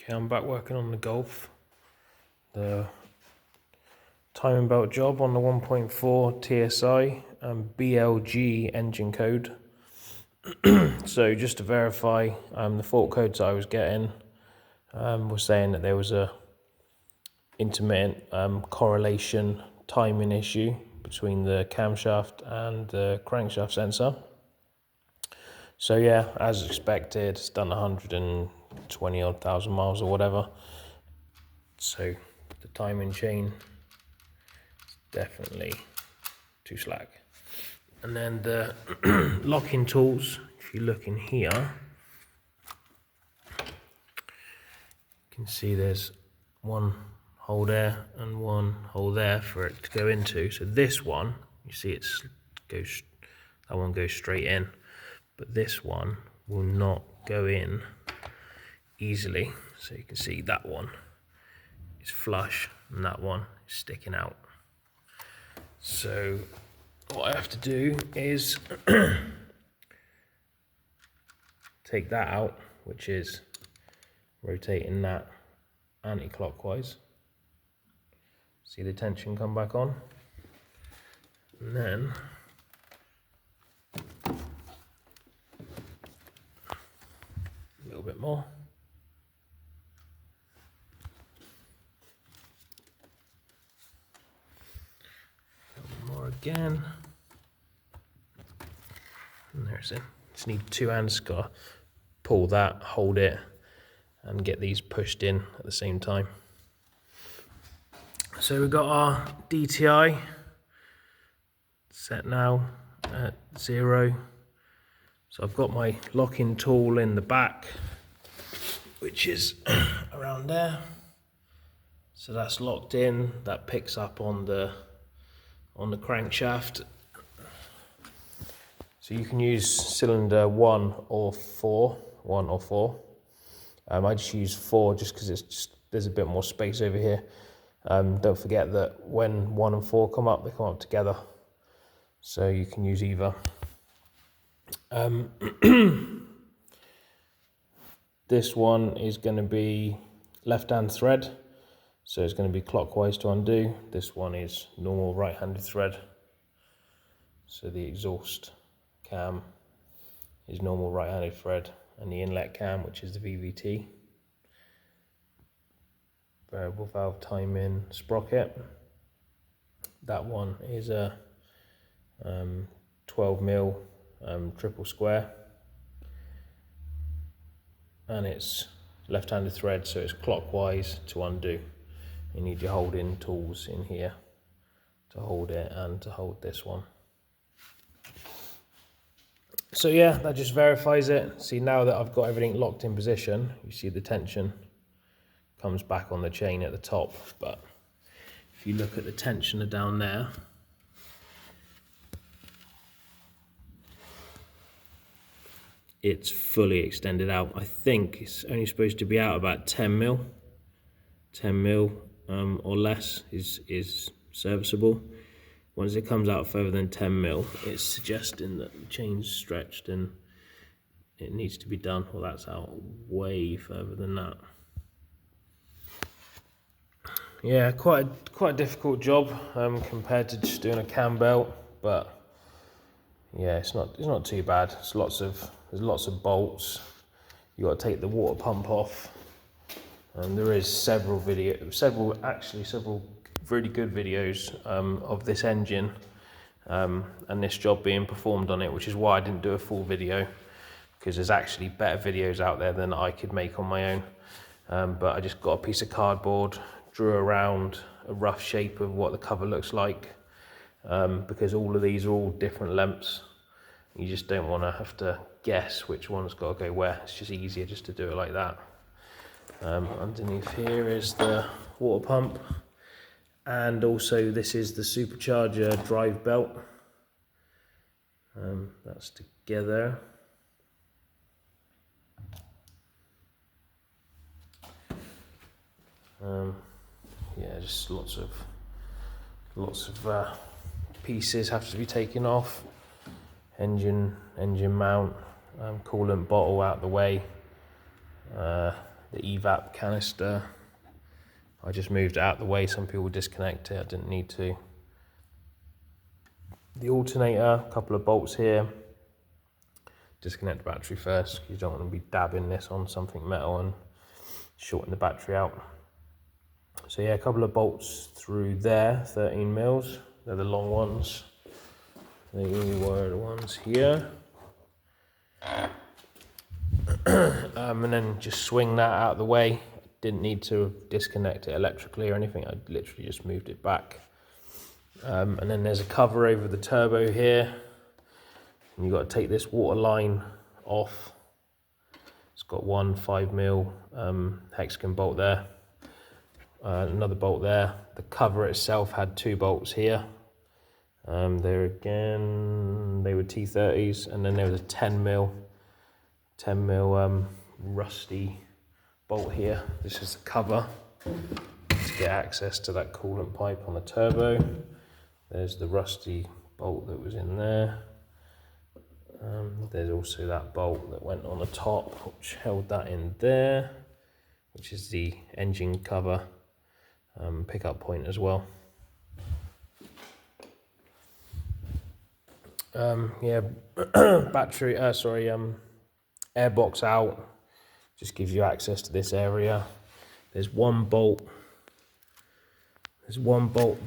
Okay, I'm back working on the Golf. The timing belt job on the 1.4 TSI and BLG engine code. So just to verify, the fault codes I was getting was saying that there was a intermittent correlation timing issue between the camshaft and the crankshaft sensor. So yeah, as expected, it's done 120 odd thousand miles or whatever. So the timing chain is definitely too slack. And then the locking tools, if you look in here, you can see there's one hole there and one hole there for it to go into. So this one, you see that one goes straight in, but this one will not go in easily. So you can see that one is flush and that one is sticking out. So what I have to do is take that out, which is rotating that anti-clockwise. See the tension come back on, and then a little bit more. A little more again. And there's it. Just need two hands, gotta pull that, hold it, and get these pushed in at the same time. So we've got our DTI set now at 0. So I've got my locking tool in the back, which is around there. So that's locked in. That picks up on the crankshaft. So you can use cylinder 1 or 4. I just use 4 just because there's a bit more space over here. Don't forget that when 1 and 4 come up, they come up together. So you can use either. This one is going to be left-hand thread. So it's going to be clockwise to undo. This one is normal right-handed thread. So the exhaust cam is normal right-handed thread, and the inlet cam, which is the VVT, variable valve timing sprocket. That one is a 12mm triple square, and it's left-handed thread, so it's clockwise to undo. You need your holding tools in here to hold it and to hold this one. So yeah, that just verifies it. See, now that I've got everything locked in position, you see the tension comes back on the chain at the top, but if you look at the tensioner down there, it's fully extended out. I think it's only supposed to be out about 10 mil or less is serviceable. Once it comes out further than 10 mil, it's suggesting that the chain's stretched and it needs to be done. Well, that's out way further than that. Yeah, quite a difficult job compared to just doing a cam belt, but yeah, it's not too bad. There's lots of bolts. You got to take the water pump off, and there is several really good videos of this engine and this job being performed on it, which is why I didn't do a full video, because there's actually better videos out there than I could make on my own. But I just got a piece of cardboard, drew around a rough shape of what the cover looks like, because all of these are all different lengths. You just don't want to have to guess which one's got to go where. It's just easier just to do it like that. Underneath here is the water pump, and also this is the supercharger drive belt. That's together. Yeah, just lots of pieces have to be taken off. Engine mount, coolant bottle out the way. the evap canister. I just moved it out of the way. Some people disconnect it, I didn't need to. The alternator, a couple of bolts here. Disconnect the battery first, you don't want to be dabbing this on something metal and shorting the battery out. So yeah, a couple of bolts through there, 13 mils. They're the long ones. They were the ones here. And then just swing that out of the way. Didn't need to disconnect it electrically or anything. I literally just moved it back. And then there's a cover over the turbo here. And you've got to take this water line off. It's got one 5mm hexagon bolt there. Another bolt there. The cover itself had 2 bolts here. There again, they were T30s, and then there was a 10mm rusty bolt here. This is the cover to get access to that coolant pipe on the turbo. There's the rusty bolt that was in there. There's also that bolt that went on the top, which held that in there, which is the engine cover pickup point as well. Yeah, battery, airbox out, just gives you access to this area. There's one bolt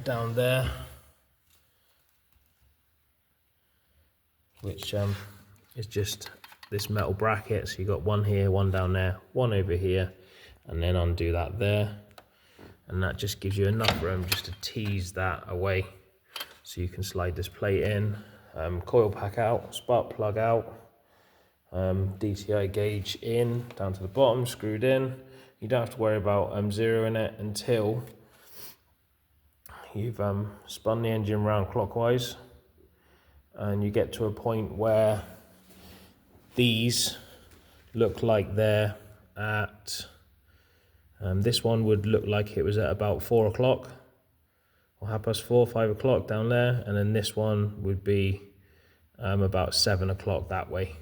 down there, which is just this metal bracket. So you got one here, one down there, one over here, and then undo that there. And that just gives you enough room just to tease that away. So you can slide this plate in, coil pack out, spark plug out, DTI gauge in, down to the bottom, screwed in. You don't have to worry about zeroing it until you've spun the engine round clockwise and you get to a point where these look like they're at, this one would look like it was at about 4 o'clock or 4:30, 5 o'clock down there, and then this one would be about 7 o'clock that way.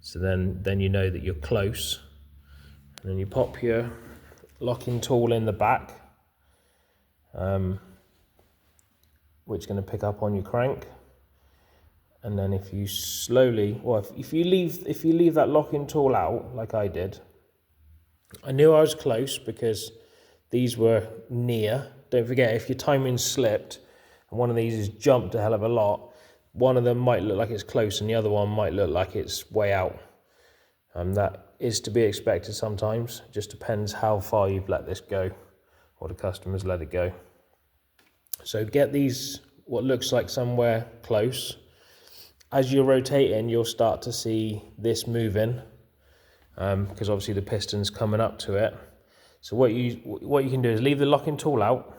So then you know that you're close, and then you pop your locking tool in the back, which is going to pick up on your crank. And then if you slowly, or if you leave that locking tool out like I did, I knew I was close because these were near. Don't forget, if your timing slipped and one of these is jumped a hell of a lot, one of them might look like it's close and the other one might look like it's way out. That is to be expected sometimes. It just depends how far you've let this go or the customer's let it go. So get these, what looks like somewhere close. As you're rotating, you'll start to see this moving because obviously the piston's coming up to it. So what you can do is leave the locking tool out,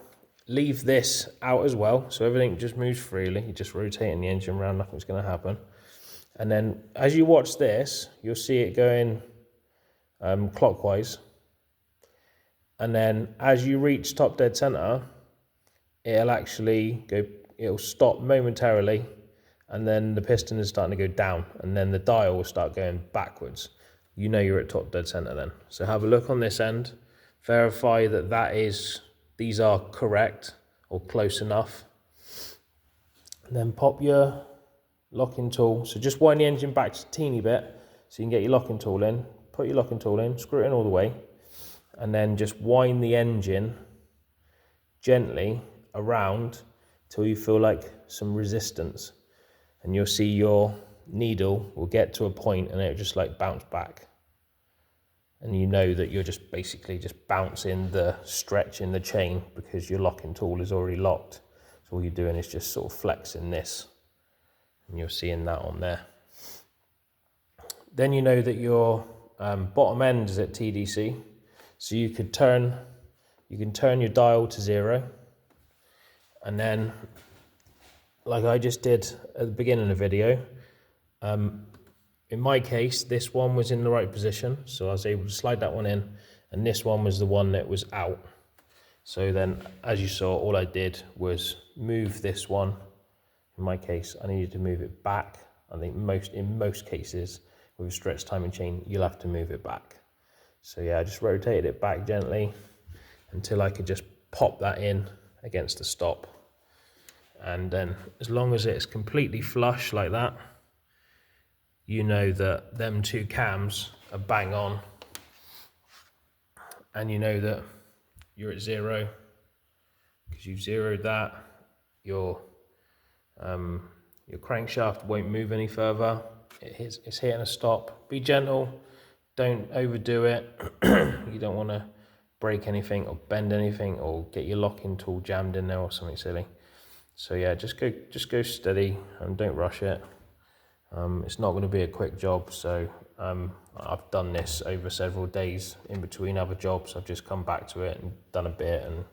leave this out as well, so everything just moves freely. You're just rotating the engine around, nothing's going to happen. And then as you watch this, you'll see it going clockwise. And then as you reach top dead center, it'll stop momentarily, and then the piston is starting to go down, and then the dial will start going backwards. You know you're at top dead center then. So have a look on this end, verify that these are correct or close enough. And then pop your locking tool. So just wind the engine back just a teeny bit so you can get your locking tool in. Put your locking tool in, screw it in all the way, and then just wind the engine gently around till you feel like some resistance. And you'll see your needle will get to a point and it'll just like bounce back. And you know that you're just basically just bouncing the stretch in the chain because your locking tool is already locked. So all you're doing is just sort of flexing this. And you're seeing that on there. Then you know that your bottom end is at TDC. So you can turn your dial to 0. And then, like I just did at the beginning of the video, in my case, this one was in the right position, so I was able to slide that one in, and this one was the one that was out. So then, as you saw, all I did was move this one. In my case, I needed to move it back. I think in most cases, with a stretch timing chain, you'll have to move it back. So yeah, I just rotated it back gently until I could just pop that in against the stop. And then as long as it's completely flush like that, you know that them two cams are bang on, and you know that you're at zero because you've zeroed that. Your crankshaft won't move any further. It's hitting a stop. Be gentle, don't overdo it. You don't want to break anything or bend anything or get your locking tool jammed in there or something silly. So yeah, just go steady and don't rush it. It's not going to be a quick job, so I've done this over several days in between other jobs. I've just come back to it and done a bit and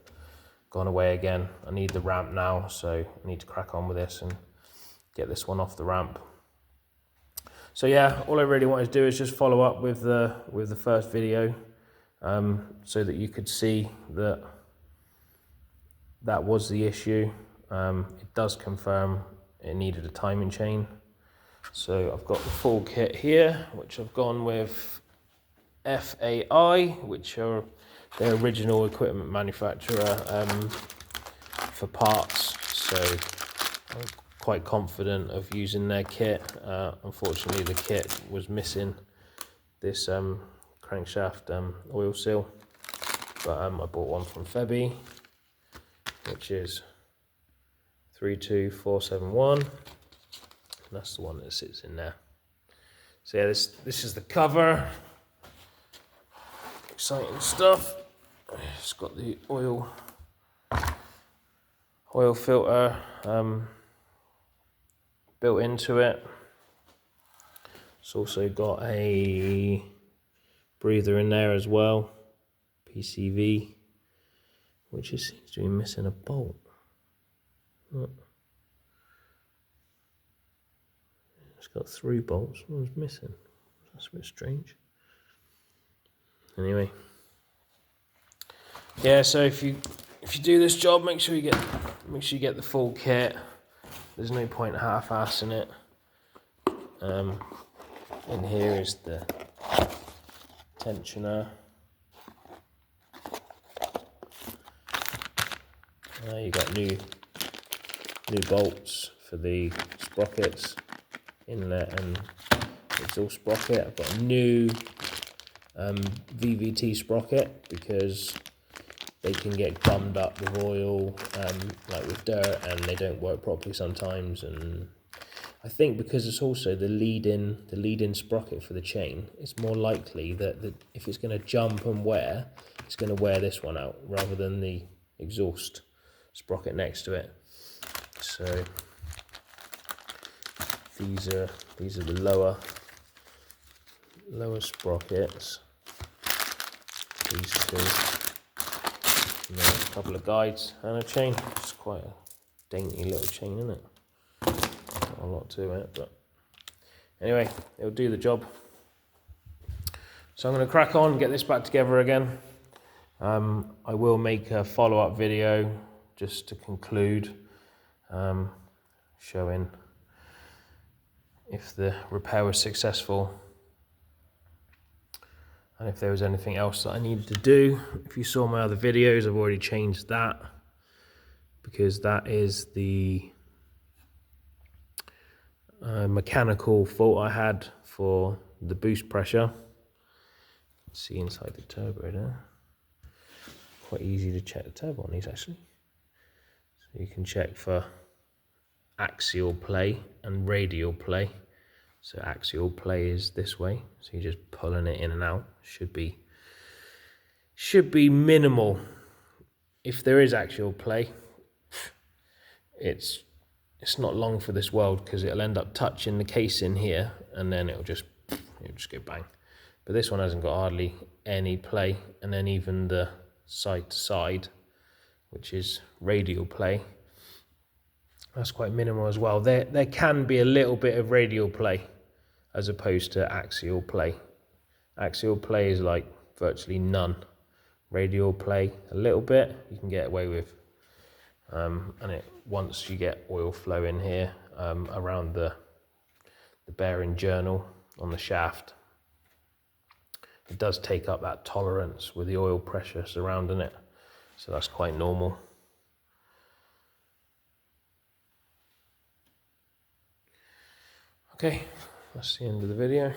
gone away again. I need the ramp now, so I need to crack on with this and get this one off the ramp. So yeah, all I really wanted to do is just follow up with the first video, so that you could see that was the issue. It does confirm it needed a timing chain. So I've got the full kit here, which I've gone with FAI, which are their original equipment manufacturer for parts. So I'm quite confident of using their kit. Unfortunately, the kit was missing this crankshaft oil seal, but I bought one from Febi, which is 32471. And that's the one that sits in there. So yeah, this is the cover. Exciting stuff. It's got the oil filter built into it. It's also got a breather in there as well, PCV, which seems to be missing a bolt. Look. It's got 3 bolts, one's missing. That's a bit strange. Anyway, yeah. So if you do this job, make sure you get the full kit. There's no point half-assing it. In here is the tensioner. You got new bolts for the sprockets, inlet and exhaust sprocket. I've got a new VVT sprocket because they can get gummed up with oil, like with dirt, and they don't work properly sometimes. And I think because it's also the lead-in sprocket for the chain, it's more likely that if it's going to jump and wear, it's going to wear this one out rather than the exhaust sprocket next to it. So these are the lower sprockets. These two, and then a couple of guides and a chain. It's quite a dainty little chain, isn't it? Not a lot to it, but anyway, it'll do the job. So I'm going to crack on, get this back together again. I will make a follow-up video just to conclude, showing if the repair was successful and if there was anything else that I needed to do. If you saw my other videos, I've already changed that because that is the mechanical fault I had for the boost pressure. See inside the turbo there. Quite easy to check the turbo on these actually. So you can check for axial play and radial play. So axial play is this way, so you're just pulling it in and out. Should be minimal. If there is axial play, it's not long for this weld because it'll end up touching the casing here and then it'll just go bang. But this one hasn't got hardly any play, and then even the side to side, which is radial play, that's quite minimal as well. There can be a little bit of radial play as opposed to axial play. Axial play is like virtually none. Radial play, a little bit, you can get away with. And once you get oil flow in here around the bearing journal on the shaft, it does take up that tolerance with the oil pressure surrounding it, so that's quite normal. Okay, that's the end of the video.